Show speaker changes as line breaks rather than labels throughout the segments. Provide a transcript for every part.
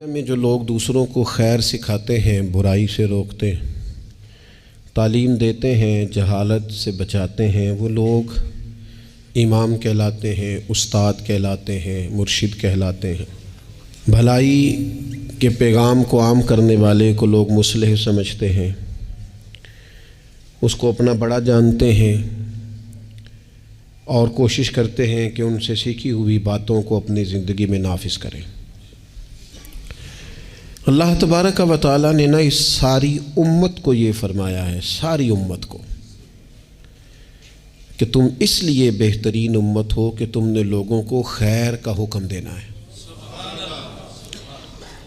میں جو لوگ دوسروں کو خیر سکھاتے ہیں، برائی سے روکتے ہیں، تعلیم دیتے ہیں، جہالت سے بچاتے ہیں، وہ لوگ امام کہلاتے ہیں، استاد کہلاتے ہیں، مرشد کہلاتے ہیں۔ بھلائی کے پیغام کو عام کرنے والے کو لوگ مصلح سمجھتے ہیں، اس کو اپنا بڑا جانتے ہیں اور کوشش کرتے ہیں کہ ان سے سیکھی ہوئی باتوں کو اپنی زندگی میں نافذ کریں۔ اللہ تبارک و تعالیٰ نے اس ساری امت کو یہ فرمایا ہے، ساری امت کو، کہ تم اس لیے بہترین امت ہو کہ تم نے لوگوں کو خیر کا حکم دینا ہے،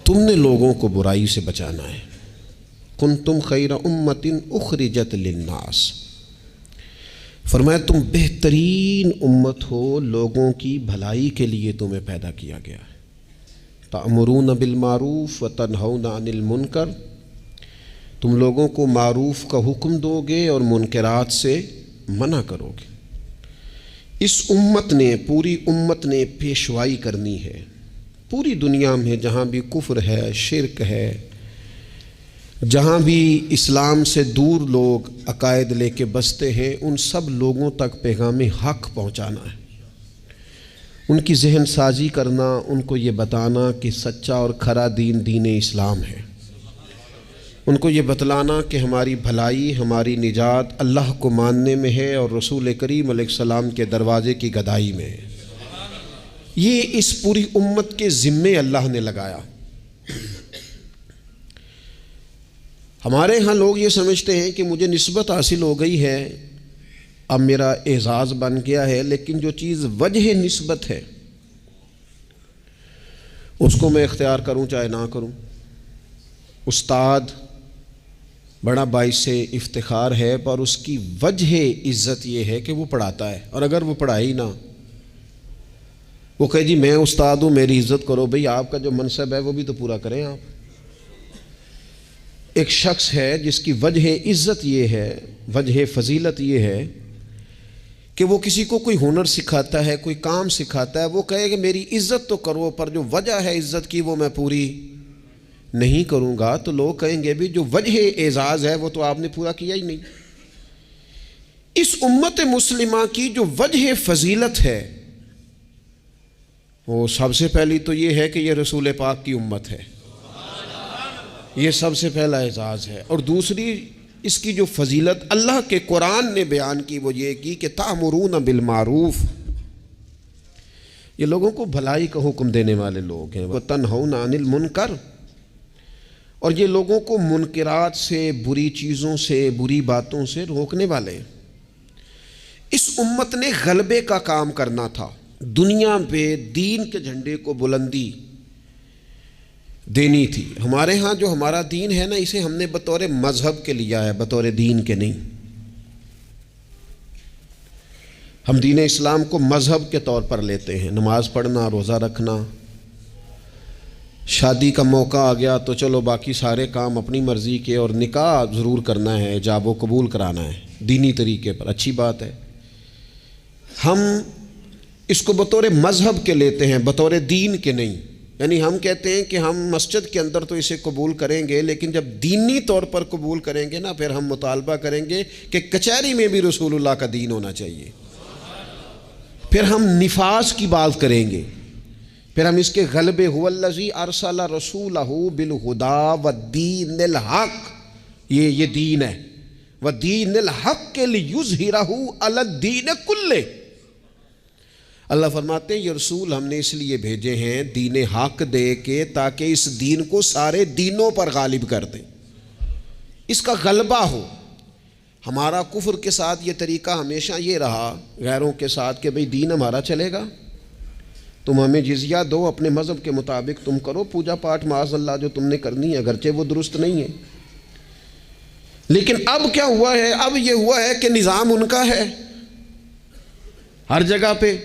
تم نے لوگوں کو برائی سے بچانا ہے۔ کنتم خیر امت اخرجت للناس، فرمایا تم بہترین امت ہو، لوگوں کی بھلائی کے لیے تمہیں پیدا کیا گیا ہے۔ تأمرون بالمعروف وتنہون عن المنکر، تم لوگوں کو معروف کا حکم دو گے اور منکرات سے منع کرو گے۔ اس امت نے، پوری امت نے پیشوائی کرنی ہے پوری دنیا میں، جہاں بھی کفر ہے، شرک ہے، جہاں بھی اسلام سے دور لوگ عقائد لے کے بستے ہیں، ان سب لوگوں تک پیغام حق پہنچانا ہے، ان کی ذہن سازی کرنا، ان کو یہ بتانا کہ سچا اور کھرا دین دین اسلام ہے، ان کو یہ بتلانا کہ ہماری بھلائی، ہماری نجات اللہ کو ماننے میں ہے اور رسول کریم علیہ السلام کے دروازے کی گدائی میں ہے۔ یہ اس پوری امت کے ذمے اللہ نے لگایا۔ ہمارے ہاں لوگ یہ سمجھتے ہیں کہ مجھے نسبت حاصل ہو گئی ہے، اب میرا اعزاز بن گیا ہے، لیکن جو چیز وجہ نسبت ہے اس کو میں اختیار کروں چاہے نہ کروں۔ استاد بڑا باعث افتخار ہے، پر اس کی وجہ عزت یہ ہے کہ وہ پڑھاتا ہے، اور اگر وہ پڑھائے ہی نہ، وہ کہے جی میں استاد ہوں میری عزت کرو، بھئی آپ کا جو منصب ہے وہ بھی تو پورا کریں آپ۔ ایک شخص ہے جس کی وجہ عزت یہ ہے، وجہ فضیلت یہ ہے کہ وہ کسی کو کوئی ہنر سکھاتا ہے، کوئی کام سکھاتا ہے، وہ کہے کہ میری عزت تو کرو، پر جو وجہ ہے عزت کی وہ میں پوری نہیں کروں گا، تو لوگ کہیں گے بھی جو وجہ اعزاز ہے وہ تو آپ نے پورا کیا ہی نہیں۔ اس امت مسلمہ کی جو وجہ فضیلت ہے وہ سب سے پہلی تو یہ ہے کہ یہ رسول پاک کی امت ہے، یہ سب سے پہلا اعزاز ہے، اور دوسری اس کی جو فضیلت اللہ کے قرآن نے بیان کی وہ یہ کی کہ تأمرون بالمعروف، یہ لوگوں کو بھلائی کا حکم دینے والے لوگ ہیں، وتنہون عن المنکر، اور یہ لوگوں کو منکرات سے، بری چیزوں سے، بری باتوں سے روکنے والے ہیں۔ اس امت نے غلبے کا کام کرنا تھا، دنیا پہ دین کے جھنڈے کو بلندی دینی تھی۔ ہمارے ہاں جو ہمارا دین ہے نا، اسے ہم نے بطور مذہب کے لیا ہے، بطور دین کے نہیں۔ ہم دین اسلام کو مذہب کے طور پر لیتے ہیں، نماز پڑھنا، روزہ رکھنا، شادی کا موقع آ گیا تو چلو باقی سارے کام اپنی مرضی کے، اور نکاح ضرور کرنا ہے، ایجاب و قبول کرانا ہے دینی طریقے پر، اچھی بات ہے۔ ہم اس کو بطور مذہب کے لیتے ہیں، بطور دین کے نہیں۔ یعنی ہم کہتے ہیں کہ ہم مسجد کے اندر تو اسے قبول کریں گے، لیکن جب دینی طور پر قبول کریں گے نا، پھر ہم مطالبہ کریں گے کہ کچہری میں بھی رسول اللہ کا دین ہونا چاہیے۔ پھر ہم نفاذ کی بات کریں گے، پھر ہم اس کے غلبے، هو الذی ارسل رسولہ بالہدی والدین الحق، یہ دین ہے، والدین الحق لیظہرہ علی الدین کلہ۔ اللہ فرماتے ہیں یہ رسول ہم نے اس لیے بھیجے ہیں دین حق دے کے، تاکہ اس دین کو سارے دینوں پر غالب کر دیں، اس کا غلبہ ہو۔ ہمارا کفر کے ساتھ یہ طریقہ ہمیشہ یہ رہا، غیروں کے ساتھ، کہ بھئی دین ہمارا چلے گا، تم ہمیں جزیہ دو، اپنے مذہب کے مطابق تم کرو پوجا پاٹ معاذ اللہ جو تم نے کرنی ہے، اگرچہ وہ درست نہیں ہے۔ لیکن اب کیا ہوا ہے؟ اب یہ ہوا ہے کہ نظام ان کا ہے ہر جگہ پہ،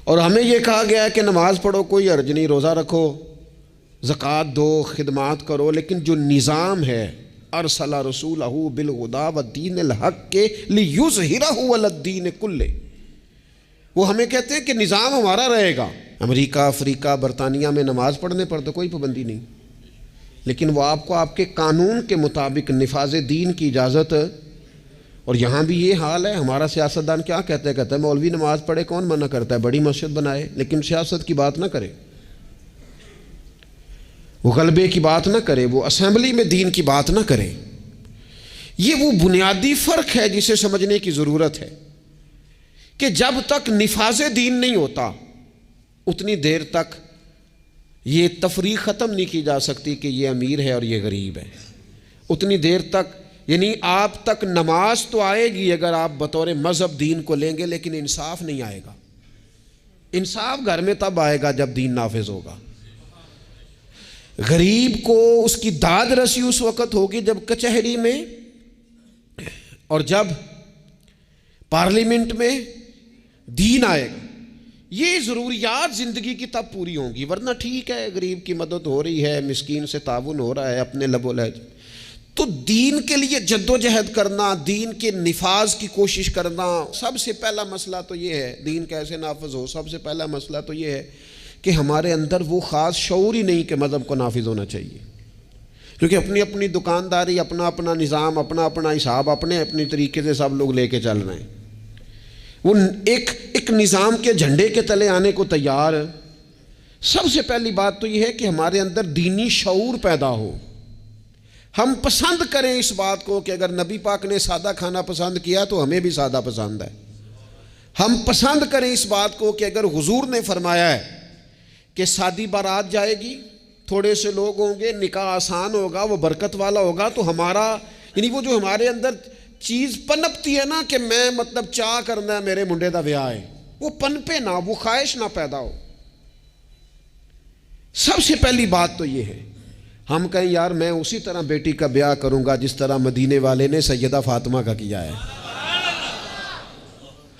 اور ہمیں یہ کہا گیا ہے کہ نماز پڑھو کوئی حرج نہیں، روزہ رکھو، زکوٰۃ دو، خدمات کرو، لیکن جو نظام ہے ارسل رسولہ بالہدی والدین الحق لیظہرہ علی الدین کلہ، وہ ہمیں کہتے ہیں کہ نظام ہمارا رہے گا، امریکہ، افریقہ، برطانیہ میں نماز پڑھنے پر تو کوئی پابندی نہیں، لیکن وہ آپ کو آپ کے قانون کے مطابق نفاذ دین کی اجازت. اور یہاں بھی یہ حال ہے. ہمارا سیاستدان کیا کہتا ہے مولوی نماز پڑھے، کون منع کرتا ہے؟ بڑی مسجد بنائے، لیکن سیاست کی بات نہ کرے، وہ غلبے کی بات نہ کرے، وہ اسمبلی میں دین کی بات نہ کرے. یہ وہ بنیادی فرق ہے جسے سمجھنے کی ضرورت ہے کہ جب تک نفاذ دین نہیں ہوتا اتنی دیر تک یہ تفریق ختم نہیں کی جا سکتی کہ یہ امیر ہے اور یہ غریب ہے. اتنی دیر تک یعنی آپ تک نماز تو آئے گی اگر آپ بطور مذہب دین کو لیں گے، لیکن انصاف نہیں آئے گا. انصاف گھر میں تب آئے گا جب دین نافذ ہوگا. غریب کو اس کی داد رسی اس وقت ہوگی جب کچہری میں اور جب پارلیمنٹ میں دین آئے گا. یہ ضروریات زندگی کی تب پوری ہوں گی. ورنہ ٹھیک ہے غریب کی مدد ہو رہی ہے، مسکین سے تعاون ہو رہا ہے اپنے لب و لہج، تو دین کے لیے جد و جہد کرنا، دین کے نفاذ کی کوشش کرنا، سب سے پہلا مسئلہ تو یہ ہے دین کیسے نافذ ہو. سب سے پہلا مسئلہ تو یہ ہے کہ ہمارے اندر وہ خاص شعور ہی نہیں کہ مذہب کو نافذ ہونا چاہیے، کیونکہ اپنی اپنی دکانداری، اپنا اپنا نظام، اپنا اپنا حساب، اپنے اپنی طریقے سے سب لوگ لے کے چل رہے ہیں. وہ ایک نظام کے جھنڈے کے تلے آنے کو تیار. سب سے پہلی بات تو یہ ہے کہ ہمارے اندر دینی شعور پیدا ہو. ہم پسند کریں اس بات کو کہ اگر نبی پاک نے سادہ کھانا پسند کیا تو ہمیں بھی سادہ پسند ہے. ہم پسند کریں اس بات کو کہ اگر حضور نے فرمایا ہے کہ سادی بارات جائے گی، تھوڑے سے لوگ ہوں گے، نکاح آسان ہوگا، وہ برکت والا ہوگا، تو ہمارا یعنی وہ جو ہمارے اندر چیز پنپتی ہے نا کہ میں مطلب چاہ کرنا ہے میرے منڈے دا بیاہ ہے، وہ پنپے نہ، وہ خواہش نہ پیدا ہو. سب سے پہلی بات تو یہ ہے ہم کہیں یار میں اسی طرح بیٹی کا بیاہ کروں گا جس طرح مدینے والے نے سیدہ فاطمہ کا کیا ہے.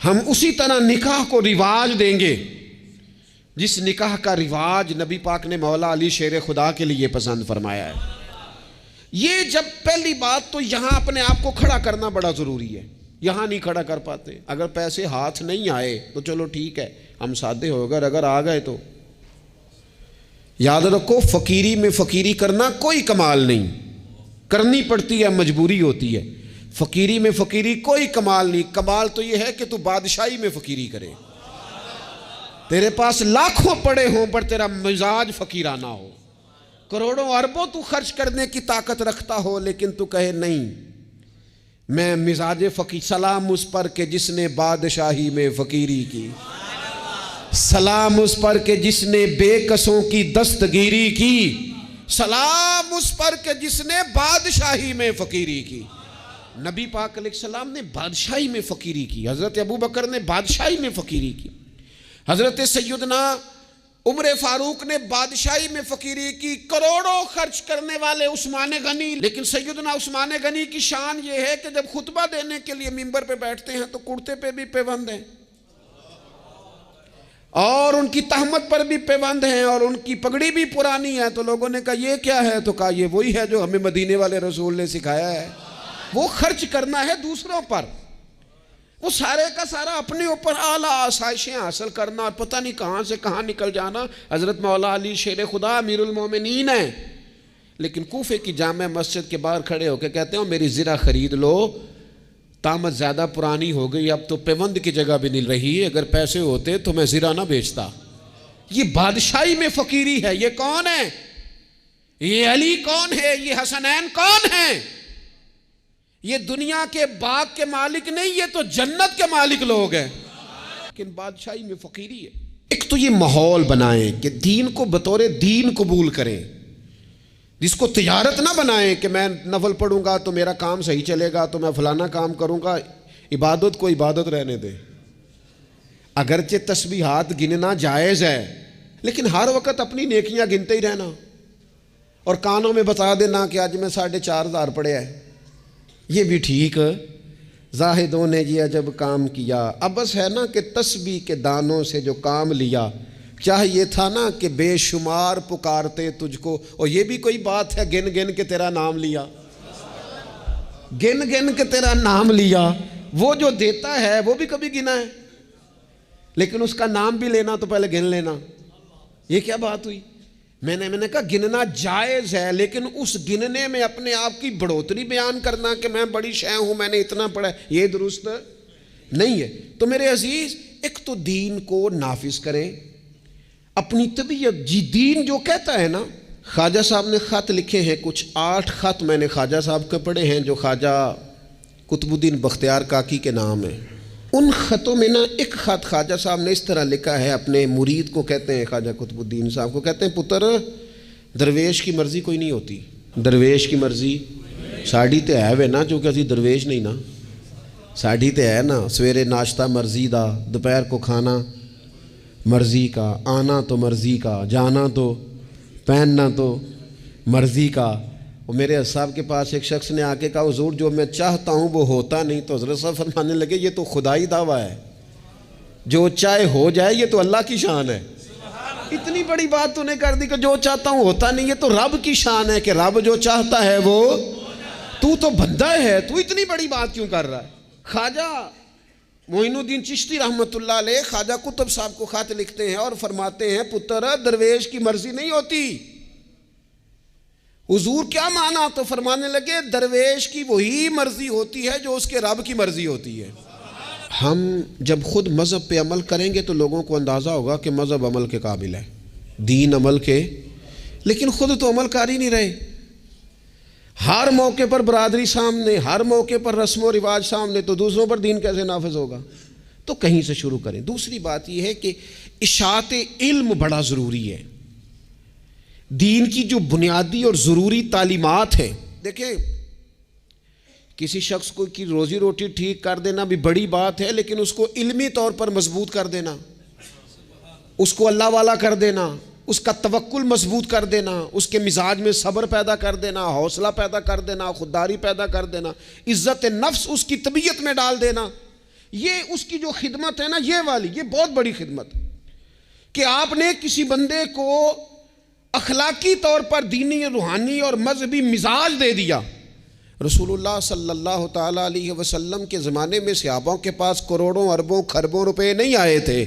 ہم اسی طرح نکاح کو رواج دیں گے جس نکاح کا رواج نبی پاک نے مولا علی شیر خدا کے لیے پسند فرمایا ہے. یہ جب پہلی بات تو یہاں اپنے آپ کو کھڑا کرنا بڑا ضروری ہے. یہاں نہیں کھڑا کر پاتے. اگر پیسے ہاتھ نہیں آئے تو چلو ٹھیک ہے ہم سادے ہو گئے، اگر آ گئے تو یاد رکھو فقیری میں فقیری کرنا کوئی کمال نہیں، کرنی پڑتی ہے، مجبوری ہوتی ہے. فقیری میں فقیری کوئی کمال نہیں. کمال تو یہ ہے کہ تو بادشاہی میں فقیری کرے، تیرے پاس لاکھوں پڑے ہوں پر تیرا مزاج فقیرانہ ہو. کروڑوں اربوں تو خرچ کرنے کی طاقت رکھتا ہو لیکن تو کہے نہیں میں مزاج فقیر. سلام اس پر کہ جس نے بادشاہی میں فقیری کی، سلام اس پر کہ جس نے بے کسوں کی دستگیری کی، سلام اس پر کہ جس نے بادشاہی میں فقیری کی. نبی پاک علیہ السلام نے بادشاہی میں فقیری کی، حضرت ابو بکر نے بادشاہی میں فقیری کی، حضرت سیدنا عمر فاروق نے بادشاہی میں فقیری کی، کروڑوں خرچ کرنے والے عثمان غنی. لیکن سیدنا عثمان غنی کی شان یہ ہے کہ جب خطبہ دینے کے لیے منبر پہ بیٹھتے ہیں تو کرتے پہ بھی پیوند ہیں اور ان کی تہمت پر بھی پیوند ہیں اور ان کی پگڑی بھی پرانی ہے. تو لوگوں نے کہا یہ کیا ہے؟ تو کہا یہ وہی ہے جو ہمیں مدینے والے رسول نے سکھایا ہے. وہ خرچ کرنا ہے دوسروں پر، وہ سارے کا سارا اپنے اوپر اعلیٰ آسائشیں حاصل کرنا اور پتہ نہیں کہاں سے کہاں نکل جانا. حضرت مولا علی شیر خدا امیر المومنین ہیں، لیکن کوفے کی جامع مسجد کے باہر کھڑے ہو کے کہتے ہیں میری زرہ خرید لو، طامت زیادہ پرانی ہو گئی، اب تو پیوند کی جگہ بھی نہیں رہی، اگر پیسے ہوتے تو میں زرہ نہ بیچتا. یہ بادشاہی میں فقیری ہے. یہ کون ہے؟ یہ علی کون ہے؟ یہ حسنین کون ہیں؟ یہ دنیا کے باغ کے مالک نہیں، یہ تو جنت کے مالک لوگ ہیں. لیکن بادشاہی میں فقیری ہے. ایک تو یہ ماحول بنائیں کہ دین کو بطور دین قبول کریں، جس کو تجارت نہ بنائیں کہ میں نفل پڑھوں گا تو میرا کام صحیح چلے گا تو میں فلانا کام کروں گا. عبادت کو عبادت رہنے دیں. اگرچہ تسبیحات گننا جائز ہے لیکن ہر وقت اپنی نیکیاں گنتے ہی رہنا اور کانوں میں بتا دینا کہ آج میں 4,500 پڑھے ہے، یہ بھی ٹھیک. زاہدوں نے یہ عجب کام کیا، اب بس ہے نا کہ تسبیح کے دانوں سے جو کام لیا، چاہیے تھا نا کہ بے شمار پکارتے تجھ کو. اور یہ بھی کوئی بات ہے گن گن کے تیرا نام لیا، گن گن کے تیرا نام لیا. وہ جو دیتا ہے وہ بھی کبھی گنا ہے، لیکن اس کا نام بھی لینا تو پہلے گن لینا. یہ کیا بات ہوئی؟ میں نے کہا گننا جائز ہے، لیکن اس گننے میں اپنے آپ کی بڑھوتری بیان کرنا کہ میں بڑی شے ہوں، میں نے اتنا پڑھا، یہ درست نہیں ہے۔ تو میرے عزیز، ایک تو دین کو نافذ کریں، اپنی طبیعت جی دین جو کہتا ہے نا۔ خواجہ صاحب نے خط لکھے ہیں کچھ 8 خط میں نے خواجہ صاحب کے پڑھے ہیں جو خواجہ قطب الدین بختیار کاکی کے نام ہے۔ ان خطوں میں نا ایک خط خواجہ صاحب نے اس طرح لکھا ہے اپنے مرید کو، کہتے ہیں خواجہ قطب الدین صاحب کو، کہتے ہیں پتر درویش کی مرضی کوئی نہیں ہوتی، درویش کی مرضی ساڑی تے ہے وے نا، چونکہ اسی درویش نہیں نا، ساڑی تے ہے نا، سویرے ناشتہ مرضی دا، دوپہر کو کھانا مرضی کا، آنا تو مرضی کا، جانا تو، پہننا تو مرضی کا۔ اور میرے صاحب کے پاس ایک شخص نے آ کے کہا حضور جو میں چاہتا ہوں وہ ہوتا نہیں، تو حضرت صاحب فرمانے لگے یہ تو خدائی دعویٰ ہے، جو چاہے ہو جائے یہ تو اللہ کی شان ہے۔ اتنی بڑی بات تو نے کر دی کہ جو چاہتا ہوں ہوتا نہیں، یہ تو رب کی شان ہے کہ رب جو چاہتا ہے وہ، تو بندہ ہے، تو اتنی بڑی بات کیوں کر رہا ہے؟ خواجہ معین الدین چشتی رحمۃ اللہ علیہ خواجہ قطب صاحب کو خط لکھتے ہیں اور فرماتے ہیں پتر درویش کی مرضی نہیں ہوتی۔ حضور کیا مانا؟ تو فرمانے لگے درویش کی وہی مرضی ہوتی ہے جو اس کے رب کی مرضی ہوتی ہے۔ ہم جب خود مذہب پہ عمل کریں گے تو لوگوں کو اندازہ ہوگا کہ مذہب عمل کے قابل ہے، دین عمل کے، لیکن خود تو عمل کر ہی نہیں رہے۔ ہر موقع پر برادری سامنے، ہر موقع پر رسم و رواج سامنے، تو دوسروں پر دین کیسے نافذ ہوگا؟ تو کہیں سے شروع کریں۔ دوسری بات یہ ہے کہ اشاعت علم بڑا ضروری ہے۔ دین کی جو بنیادی اور ضروری تعلیمات ہیں، دیکھیں کسی شخص کو کی روزی روٹی ٹھیک کر دینا بھی بڑی بات ہے، لیکن اس کو علمی طور پر مضبوط کر دینا، اس کو اللہ والا کر دینا، اس کا توکل مضبوط کر دینا، اس کے مزاج میں صبر پیدا کر دینا، حوصلہ پیدا کر دینا، خودداری پیدا کر دینا، عزت نفس اس کی طبیعت میں ڈال دینا، یہ اس کی جو خدمت ہے نا، یہ والی، یہ بہت بڑی خدمت کہ آپ نے کسی بندے کو اخلاقی طور پر دینی، روحانی اور مذہبی مزاج دے دیا۔ رسول اللہ صلی اللہ تعالیٰ علیہ وسلم کے زمانے میں صحابوں کے پاس کروڑوں اربوں خربوں روپے نہیں آئے تھے،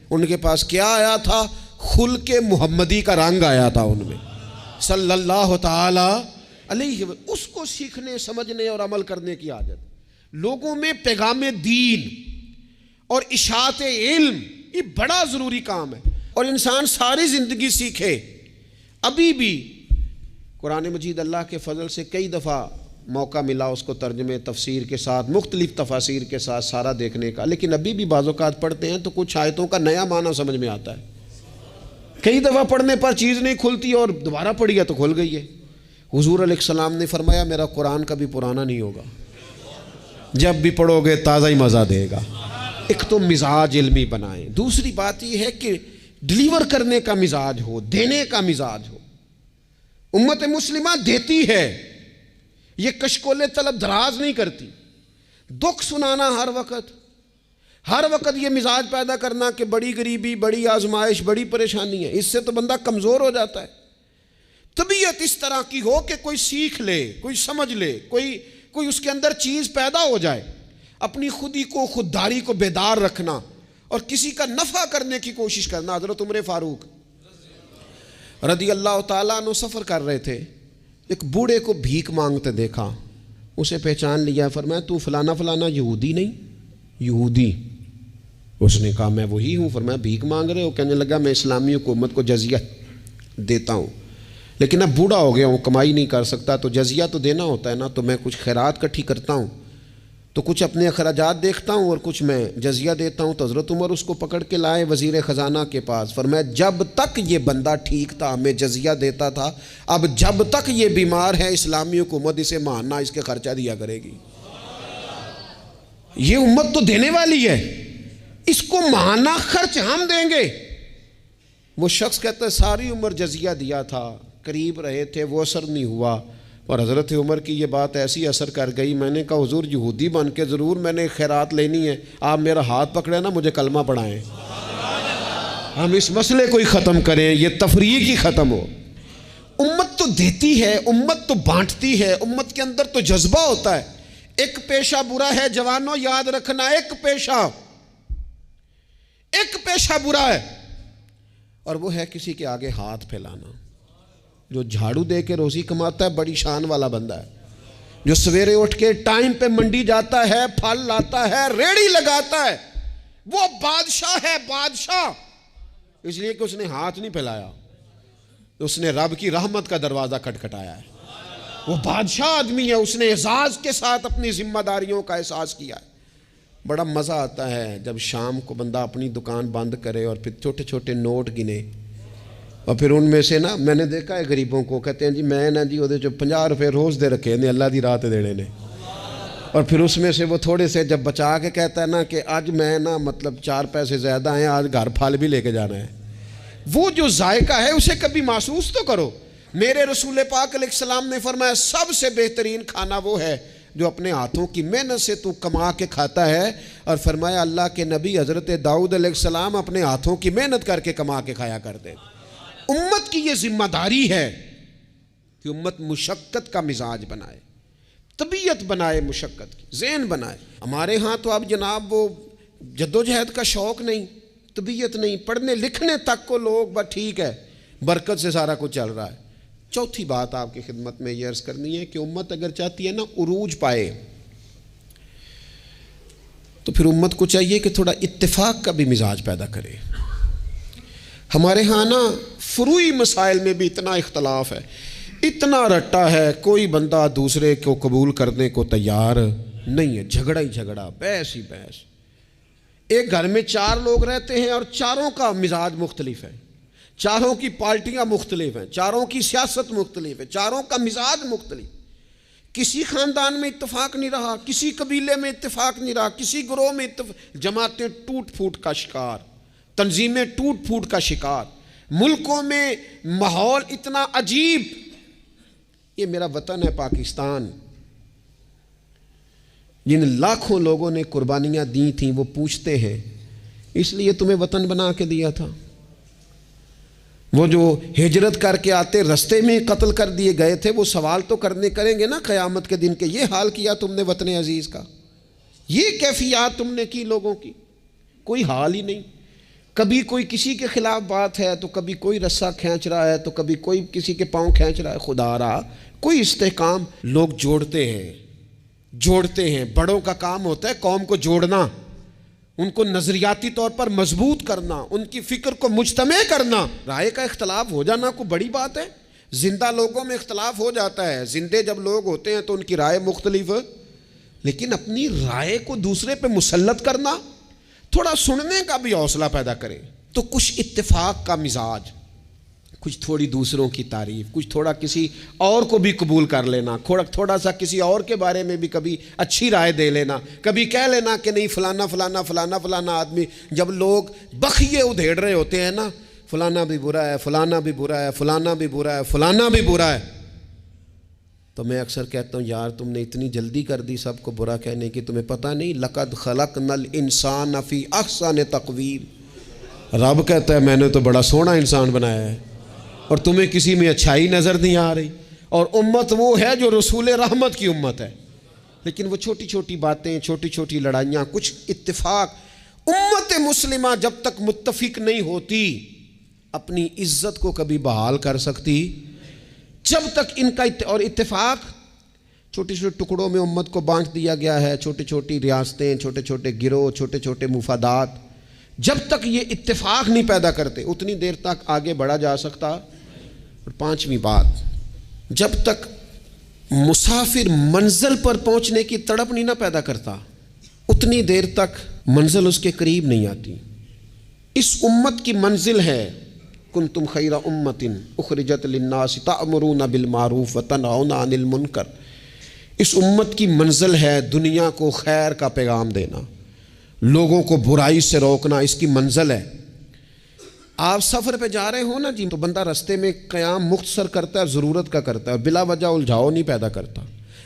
ان کے پاس کیا آیا تھا؟ خلق محمدی کا رنگ آیا تھا ان میں، صلی اللہ تعالیٰ علیہ وسلم۔ اس کو سیکھنے، سمجھنے اور عمل کرنے کی عادت، لوگوں میں پیغام دین اور اشاعت علم، یہ بڑا ضروری کام ہے، اور انسان ساری زندگی سیکھے۔ ابھی بھی قرآن مجید اللہ کے فضل سے کئی دفعہ موقع ملا اس کو ترجمے تفسیر کے ساتھ، مختلف تفاسیر کے ساتھ سارا دیکھنے کا، لیکن ابھی بھی بعض اوقات پڑھتے ہیں تو کچھ آیتوں کا نیا معنی سمجھ میں آتا ہے۔ کئی دفعہ پڑھنے پر چیز نہیں کھلتی اور دوبارہ پڑھی ہے تو کھل گئی ہے۔ حضور علیہ السلام نے فرمایا میرا قرآن کبھی پرانا نہیں ہوگا، جب بھی پڑھو گے تازہ ہی مزہ دے گا۔ ایک تو مزاج علمی بنائیں، دوسری بات یہ ہے کہ ڈیلیور کرنے کا مزاج ہو، دینے کا مزاج ہو۔ امت مسلمہ دیتی ہے، یہ کشکول طلب دراز نہیں کرتی۔ دکھ سنانا ہر وقت یہ مزاج پیدا کرنا کہ بڑی غریبی، بڑی آزمائش، بڑی پریشانی ہے، اس سے تو بندہ کمزور ہو جاتا ہے۔ طبیعت اس طرح کی ہو کہ کوئی سیکھ لے، کوئی سمجھ لے، کوئی اس کے اندر چیز پیدا ہو جائے، اپنی خودی کو، خودداری کو بیدار رکھنا اور کسی کا نفع کرنے کی کوشش کرنا۔ حضرت عمر فاروق رضی اللہ تعالیٰ عنہ سفر کر رہے تھے، ایک بوڑھے کو بھیک مانگتے دیکھا، اسے پہچان لیا، فرمایا تو فلانا فلانا یہودی نہیں؟ یہودی۔ اس نے کہا میں وہی ہوں۔ فرمایا بھیک مانگ رہے ہو؟ کہنے لگا میں اسلامی حکومت کو جزیہ دیتا ہوں، لیکن اب بوڑھا ہو گیا ہوں، کمائی نہیں کر سکتا، تو جزیہ تو دینا ہوتا ہے نا، تو میں کچھ خیرات کٹھی کرتا ہوں، تو کچھ اپنے اخراجات دیکھتا ہوں اور کچھ میں جزیہ دیتا ہوں۔ تو حضرت عمر اس کو پکڑ کے لائے وزیر خزانہ کے پاس، فرمایا جب تک یہ بندہ ٹھیک تھا میں جزیہ دیتا تھا، اب جب تک یہ بیمار ہے اسلامی حکومت اسے ماہانہ اس کے خرچہ دیا کرے گی۔ یہ امت تو دینے والی ہے، اس کو ماہانہ خرچ ہم دیں گے۔ وہ شخص کہتا ہے ساری عمر جزیہ دیا تھا، قریب رہے تھے، وہ اثر نہیں ہوا، اور حضرت عمر کی یہ بات ایسی اثر کر گئی، میں نے کہا حضور یہودی بن کے ضرور میں نے خیرات لینی ہے، آپ میرا ہاتھ پکڑے نا، مجھے کلمہ پڑھائیں، ہم اس مسئلے کو ہی ختم کریں، یہ تفریق ہی ختم ہو۔ امت تو دیتی ہے، امت تو بانٹتی ہے، امت کے اندر تو جذبہ ہوتا ہے۔ ایک پیشہ برا ہے جوانوں، یاد رکھنا، ایک پیشہ برا ہے، اور وہ ہے کسی کے آگے ہاتھ پھیلانا۔ جو جھاڑو دے کے روزی کماتا ہے بڑی شان والا بندہ ہے، جو سویرے اٹھ کے ٹائم پہ منڈی جاتا ہے، پھل لاتا ہے، ریڑھی لگاتا ہے، وہ بادشاہ ہے، بادشاہ، اس لیے کہ اس نے ہاتھ نہیں پھیلایا، اس نے رب کی رحمت کا دروازہ کھٹکھٹایا ہے۔ وہ بادشاہ آدمی ہے، اس نے اعزاز کے ساتھ اپنی ذمہ داریوں کا احساس کیا ہے۔ بڑا مزہ آتا ہے جب شام کو بندہ اپنی دکان بند کرے اور پھر چھوٹے چھوٹے نوٹ گنے، اور پھر ان میں سے نا، میں نے دیکھا ہے غریبوں کو، کہتے ہیں جی میں نا جی وہ 50 روپے روز دے رکھے نے اللہ دی راہ تے دینے نے، اور پھر اس میں سے وہ تھوڑے سے جب بچا کے کہتا ہے نا کہ آج میں نا مطلب 4 پیسے زیادہ ہیں، آج گھر پھل بھی لے کے جانا ہے۔ وہ جو ذائقہ ہے اسے کبھی محسوس تو کرو۔ میرے رسول پاک علیہ السلام نے فرمایا سب سے بہترین کھانا وہ ہے جو اپنے ہاتھوں کی محنت سے تو کما کے کھاتا ہے، اور فرمایا اللہ کے نبی حضرت داؤد علیہ السلام اپنے ہاتھوں کی محنت کر کے کما کے کھایا کرتے۔ امت کی یہ ذمہ داری ہے کہ امت مشقت کا مزاج بنائے، طبیعت بنائے، مشقت کی ذہن بنائے۔ ہمارے ہاں تو اب جناب وہ جدوجہد کا شوق نہیں، طبیعت نہیں، پڑھنے لکھنے تک کو لوگ بس ٹھیک ہے، برکت سے سارا کچھ چل رہا ہے۔ چوتھی بات آپ کی خدمت میں یہ عرض کرنی ہے کہ امت اگر چاہتی ہے نا عروج پائے، تو پھر امت کو چاہیے کہ تھوڑا اتفاق کا بھی مزاج پیدا کرے۔ ہمارے ہاں نا فروعی مسائل میں بھی اتنا اختلاف ہے، اتنا رٹا ہے، کوئی بندہ دوسرے کو قبول کرنے کو تیار نہیں ہے، جھگڑا ہی جھگڑا، بحث ہی بحث۔ ایک گھر میں 4 لوگ رہتے ہیں اور چاروں کا مزاج مختلف ہے، چاروں کی پارٹیاں مختلف ہیں، چاروں کی سیاست مختلف ہے، چاروں کا مزاج مختلف۔ کسی خاندان میں اتفاق نہیں رہا، کسی قبیلے میں اتفاق نہیں رہا، کسی گروہ میں جماعتیں ٹوٹ پھوٹ کا شکار، تنظیمیں ٹوٹ پھوٹ کا شکار، ملکوں میں ماحول اتنا عجیب۔ یہ میرا وطن ہے پاکستان، جن لاکھوں لوگوں نے قربانیاں دی تھیں وہ پوچھتے ہیں اس لیے تمہیں وطن بنا کے دیا تھا؟ وہ جو ہجرت کر کے آتے رستے میں قتل کر دیے گئے تھے، وہ سوال تو کریں گے نا قیامت کے دن کہ یہ حال کیا تم نے وطن عزیز کا، یہ کیفیات تم نے کی لوگوں کی؟ کوئی حال ہی نہیں۔ کبھی کوئی کسی کے خلاف بات ہے تو کبھی کوئی رسہ کھینچ رہا ہے تو کبھی کوئی کسی کے پاؤں کھینچ رہا ہے۔ خدا رہا کوئی استحکام، لوگ جوڑتے ہیں، بڑوں کا کام ہوتا ہے قوم کو جوڑنا، ان کو نظریاتی طور پر مضبوط کرنا، ان کی فکر کو مجتمع کرنا۔ رائے کا اختلاف ہو جانا کوئی بڑی بات ہے؟ زندہ لوگوں میں اختلاف ہو جاتا ہے، زندے جب لوگ ہوتے ہیں تو ان کی رائے مختلف ہے، لیکن اپنی رائے کو دوسرے پہ مسلط کرنا، تھوڑا سننے کا بھی حوصلہ پیدا کرے۔ تو کچھ اتفاق کا مزاج، کچھ تھوڑی دوسروں کی تعریف، کچھ تھوڑا کسی اور کو بھی قبول کر لینا، تھوڑا سا کسی اور کے بارے میں بھی کبھی اچھی رائے دے لینا، کبھی کہہ لینا کہ نہیں فلانا فلانا فلانا فلانا آدمی۔ جب لوگ بخیے ادھیڑ رہے ہوتے ہیں نا، فلانا بھی برا ہے، فلانا بھی برا ہے، فلانا بھی برا ہے، فلانا بھی برا ہے، تو میں اکثر کہتا ہوں یار تم نے اتنی جلدی کر دی سب کو برا کہنے کی، تمہیں پتہ نہیں لقد خلقنا الانسان فی احسن تقویم۔ رب کہتا ہے میں نے تو بڑا سونا انسان بنایا ہے، اور تمہیں کسی میں اچھائی نظر نہیں آ رہی۔ اور امت وہ ہے جو رسول رحمت کی امت ہے، لیکن وہ چھوٹی چھوٹی باتیں، چھوٹی چھوٹی لڑائیاں، کچھ اتفاق۔ امت مسلمہ جب تک متفق نہیں ہوتی اپنی عزت کو کبھی بحال کر سکتی، جب تک ان کا اور اتفاق چھوٹے چھوٹے ٹکڑوں میں امت کو بانٹ دیا گیا ہے، چھوٹی چھوٹی ریاستیں، چھوٹے چھوٹے گروہ، چھوٹے چھوٹے مفادات، جب تک یہ اتفاق نہیں پیدا کرتے اتنی دیر تک آگے بڑھا جا سکتا۔ اور 5ویں بات، جب تک مسافر منزل پر پہنچنے کی تڑپ نہیں نہ پیدا کرتا اتنی دیر تک منزل اس کے قریب نہیں آتی۔ اس امت کی منزل ہے کنتم خیر امت اخرجت للناس تأمرون بالمعروف وتنہون عن المنکر۔ اس امت کی منزل ہے دنیا کو خیر کا پیغام دینا، لوگوں کو برائی سے روکنا، اس کی منزل ہے۔ آپ سفر پہ جا رہے ہو نا جی، تو بندہ رستے میں قیام مختصر کرتا ہے، ضرورت کا کرتا ہے، بلا وجہ الجھاؤ نہیں پیدا کرتا۔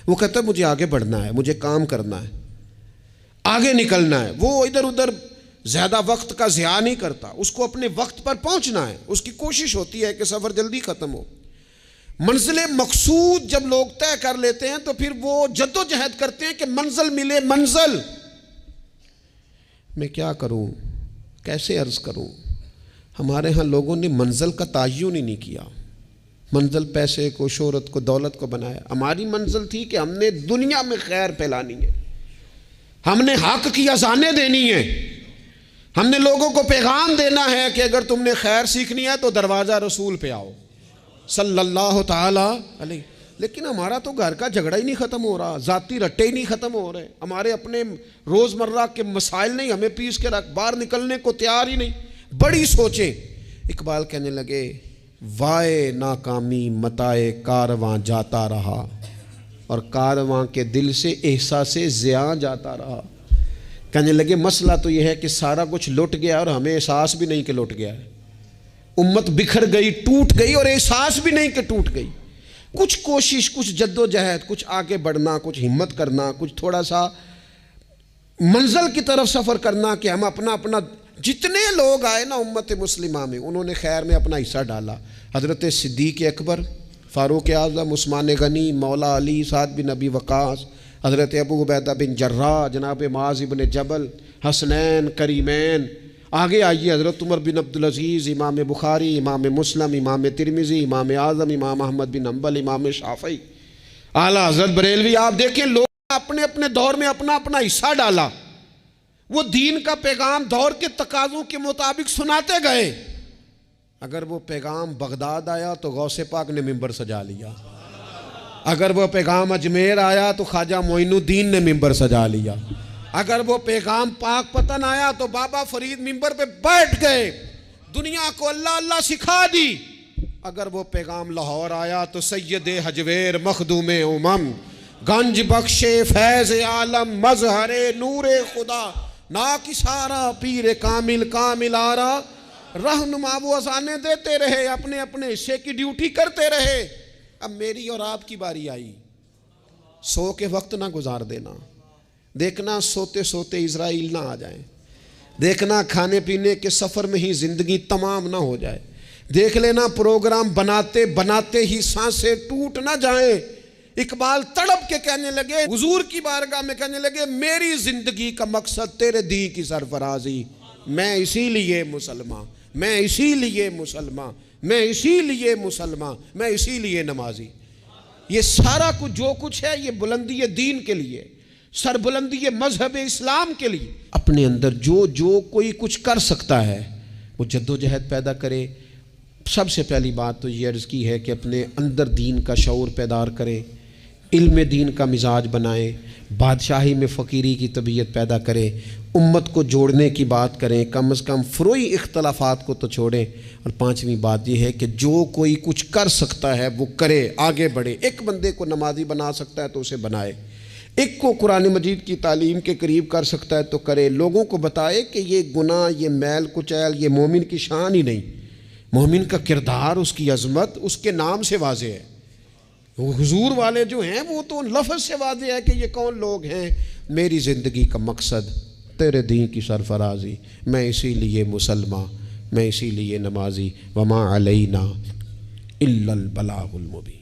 وہ کہتا ہے مجھے آگے بڑھنا ہے، مجھے کام کرنا ہے، آگے نکلنا ہے۔ وہ ادھر ادھر زیادہ وقت کا ضیاع نہیں کرتا، اس کو اپنے وقت پر پہنچنا ہے، اس کی کوشش ہوتی ہے کہ سفر جلدی ختم ہو۔ منزل مقصود جب لوگ طے کر لیتے ہیں تو پھر وہ جدوجہد کرتے ہیں کہ منزل ملے، منزل۔ میں کیا کروں، کیسے عرض کروں؟ ہمارے ہاں لوگوں نے منزل کا تعین ہی نہیں کیا، منزل پیسے کو، شہرت کو، دولت کو بنایا۔ ہماری منزل تھی کہ ہم نے دنیا میں خیر پھیلانی ہے، ہم نے حق کی اذانیں دینی ہیں، ہم نے لوگوں کو پیغام دینا ہے کہ اگر تم نے خیر سیکھنی ہے تو دروازہ رسول پہ آؤ صلی اللہ تعالی علیہ۔ لیکن ہمارا تو گھر کا جھگڑا ہی نہیں ختم ہو رہا، ذاتی رٹے ہی نہیں ختم ہو رہے، ہمارے اپنے روزمرہ کے مسائل نہیں ہمیں پیس کے رکھ، باہر نکلنے کو تیار ہی نہیں، بڑی سوچیں۔ اقبال کہنے لگے وائے ناکامی متائے کارواں جاتا رہا، اور کارواں کے دل سے احساس زیاں جاتا رہا۔ کہنے لگے مسئلہ تو یہ ہے کہ سارا کچھ لٹ گیا اور ہمیں احساس بھی نہیں کہ لٹ گیا ہے، امت بکھر گئی، ٹوٹ گئی، اور احساس بھی نہیں کہ ٹوٹ گئی۔ کچھ کوشش، کچھ جد و جہد، کچھ آگے بڑھنا، کچھ ہمت کرنا، کچھ تھوڑا سا منزل کی طرف سفر کرنا کہ ہم اپنا جتنے لوگ آئے نا امت مسلمہ میں انہوں نے خیر میں اپنا حصہ ڈالا۔ حضرت صدیق اکبر، فاروق اعظم، عثمان غنی، مولا علی، سعد بن ابی وقاص، حضرت ابو عبیدہ بن جراح، جناب معاذ بن جبل، حسنین، کریمین، آگے آئیے حضرت عمر بن عبدالعزیز، امام بخاری، امام مسلم، امام ترمذی، امام اعظم، امام احمد بن حنبل، امام شافعی، اعلیٰ حضرت بریلوی۔ آپ دیکھیں لوگ اپنے اپنے دور میں اپنا حصہ ڈالا، وہ دین کا پیغام دور کے تقاضوں کے مطابق سناتے گئے۔ اگر وہ پیغام بغداد آیا تو غوث پاک نے ممبر سجا لیا، اگر وہ پیغام اجمیر آیا تو خواجہ معین الدین نے ممبر سجا لیا، اگر وہ پیغام پاک پتن آیا تو بابا فرید ممبر پہ بیٹھ گئے، دنیا کو اللہ اللہ سکھا دی۔ اگر وہ پیغام لاہور آیا تو سید حجویر مخدوم امم، گنج بخش فیض عالم، مظہر نور خدا، ناکسارا پیر کامل کامل آرا، رہنما وہ اذانیں دیتے رہے، اپنے اپنے حصے کی ڈیوٹی کرتے رہے۔ اب میری اور آپ کی باری آئی، سو کے وقت نہ گزار دینا، دیکھنا سوتے سوتے اسرائیل نہ آ جائیں، دیکھنا کھانے پینے کے سفر میں ہی زندگی تمام نہ ہو جائے، دیکھ لینا پروگرام بناتے بناتے ہی سانسیں ٹوٹ نہ جائیں۔ اقبال تڑپ کے کہنے لگے، حضور کی بارگاہ میں کہنے لگے میری زندگی کا مقصد تیرے دین کی سرفرازی، میں اسی لیے مسلمان، میں اسی لیے مسلمان، میں اسی لیے مسلمان، میں اسی لیے نمازی۔ یہ سارا کچھ جو کچھ ہے یہ بلندی دین کے لیے، سربلندی مذہب اسلام کے لیے۔ اپنے اندر جو کوئی کچھ کر سکتا ہے وہ جد و جہد پیدا کرے۔ سب سے پہلی بات تو یہ عرض کی ہے کہ اپنے اندر دین کا شعور پیدار کرے، علم دین کا مزاج بنائیں، بادشاہی میں فقیری کی طبیعت پیدا کریں، امت کو جوڑنے کی بات کریں، کم از کم فروعی اختلافات کو تو چھوڑیں۔ اور پانچویں بات یہ ہے کہ جو کوئی کچھ کر سکتا ہے وہ کرے، آگے بڑھے۔ ایک بندے کو نمازی بنا سکتا ہے تو اسے بنائے، ایک کو قرآن مجید کی تعلیم کے قریب کر سکتا ہے تو کرے، لوگوں کو بتائے کہ یہ گناہ، یہ میل کچیل، یہ مومن کی شان ہی نہیں، مومن کا کردار، اس کی عظمت اس کے نام سے واضح ہے۔ حضور والے جو ہیں وہ تو لفظ سے واضح ہے کہ یہ کون لوگ ہیں۔ میری زندگی کا مقصد تیرے دین کی سرفرازی، میں اسی لیے مسلمان، میں اسی لیے نمازی، وما علینا الا البلاغ المبین۔